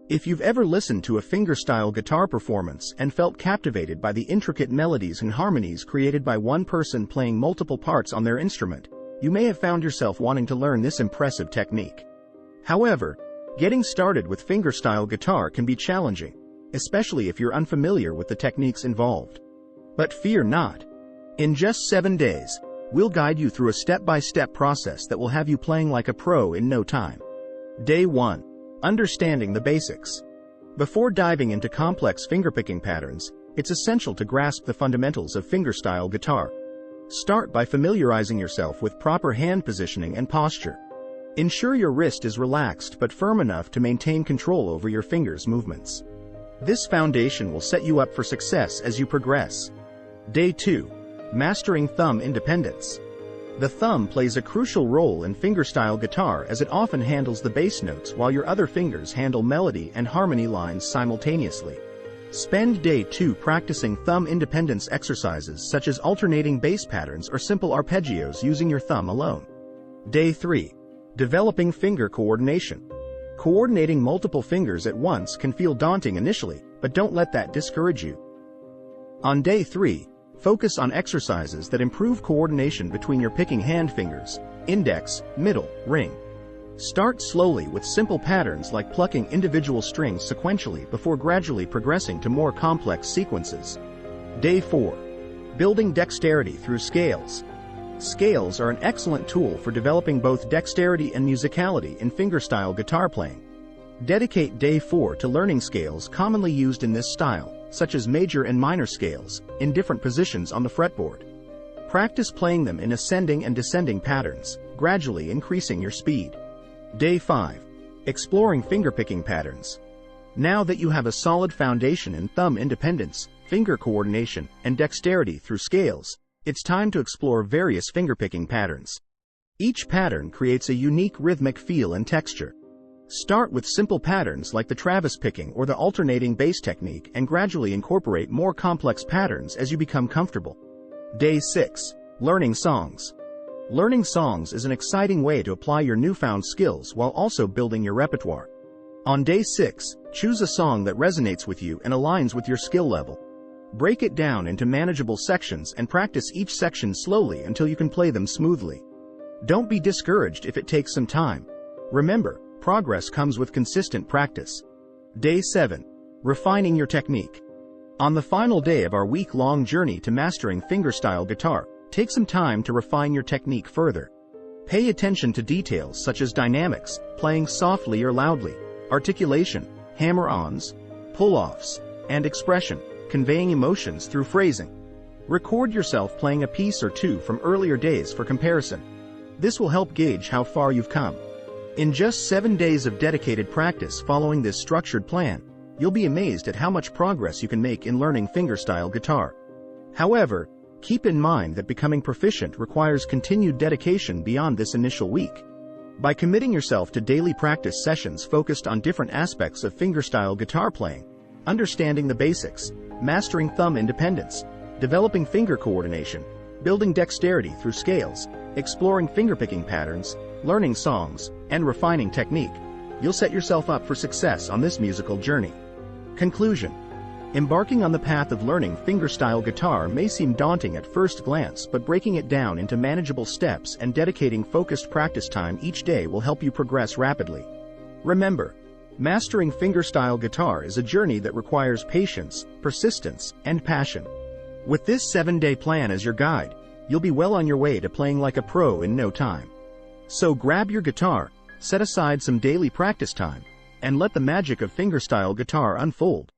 If you've ever listened to a fingerstyle guitar performance and felt captivated by the intricate melodies and harmonies created by one person playing multiple parts on their instrument, you may have found yourself wanting to learn this impressive technique. However, getting started with fingerstyle guitar can be challenging, especially if you're unfamiliar with the techniques involved. But fear not. In just 7 days, we'll guide you through a step-by-step process that will have you playing like a pro in no time. Day 1. Understanding the basics. Before diving into complex fingerpicking patterns, it's essential to grasp the fundamentals of fingerstyle guitar. Start by familiarizing yourself with proper hand positioning and posture. Ensure your wrist is relaxed but firm enough to maintain control over your fingers' movements. This foundation will set you up for success as you progress. Day 2. Mastering thumb independence. The thumb plays a crucial role in fingerstyle guitar as it often handles the bass notes while your other fingers handle melody and harmony lines simultaneously. Spend Day 2 practicing thumb independence exercises such as alternating bass patterns or simple arpeggios using your thumb alone. Day 3. Developing finger coordination. Coordinating multiple fingers at once can feel daunting initially, but don't let that discourage you. On Day 3, focus on exercises that improve coordination between your picking hand fingers, index, middle, ring. Start slowly with simple patterns like plucking individual strings sequentially before gradually progressing to more complex sequences. Day 4. Building dexterity through scales. Scales are an excellent tool for developing both dexterity and musicality in fingerstyle guitar playing. Dedicate Day 4 to learning scales commonly used in this style, such as major and minor scales, in different positions on the fretboard. Practice playing them in ascending and descending patterns, gradually increasing your speed. Day 5. Exploring fingerpicking patterns. Now that you have a solid foundation in thumb independence, finger coordination, and dexterity through scales, it's time to explore various fingerpicking patterns. Each pattern creates a unique rhythmic feel and texture. Start with simple patterns like the Travis picking or the alternating bass technique and gradually incorporate more complex patterns as you become comfortable. Day 6. Learning songs. Learning songs is an exciting way to apply your newfound skills while also building your repertoire. On Day 6, choose a song that resonates with you and aligns with your skill level. Break it down into manageable sections and practice each section slowly until you can play them smoothly. Don't be discouraged if it takes some time. Remember, progress comes with consistent practice. Day 7. Refining your technique. On the final day of our week-long journey to mastering fingerstyle guitar, take some time to refine your technique further. Pay attention to details such as dynamics, playing softly or loudly, articulation, hammer-ons, pull-offs, and expression, conveying emotions through phrasing. Record yourself playing a piece or two from earlier days for comparison. This will help gauge how far you've come. In just 7 days of dedicated practice following this structured plan, you'll be amazed at how much progress you can make in learning fingerstyle guitar. However, keep in mind that becoming proficient requires continued dedication beyond this initial week. By committing yourself to daily practice sessions focused on different aspects of fingerstyle guitar playing, understanding the basics, mastering thumb independence, developing finger coordination, building dexterity through scales, exploring fingerpicking patterns, learning songs, and refining technique, you'll set yourself up for success on this musical journey. Conclusion. Embarking on the path of learning fingerstyle guitar may seem daunting at first glance, but breaking it down into manageable steps and dedicating focused practice time each day will help you progress rapidly. Remember, mastering fingerstyle guitar is a journey that requires patience, persistence, and passion. With this 7-day plan as your guide, you'll be well on your way to playing like a pro in no time. So grab your guitar, set aside some daily practice time, and let the magic of fingerstyle guitar unfold.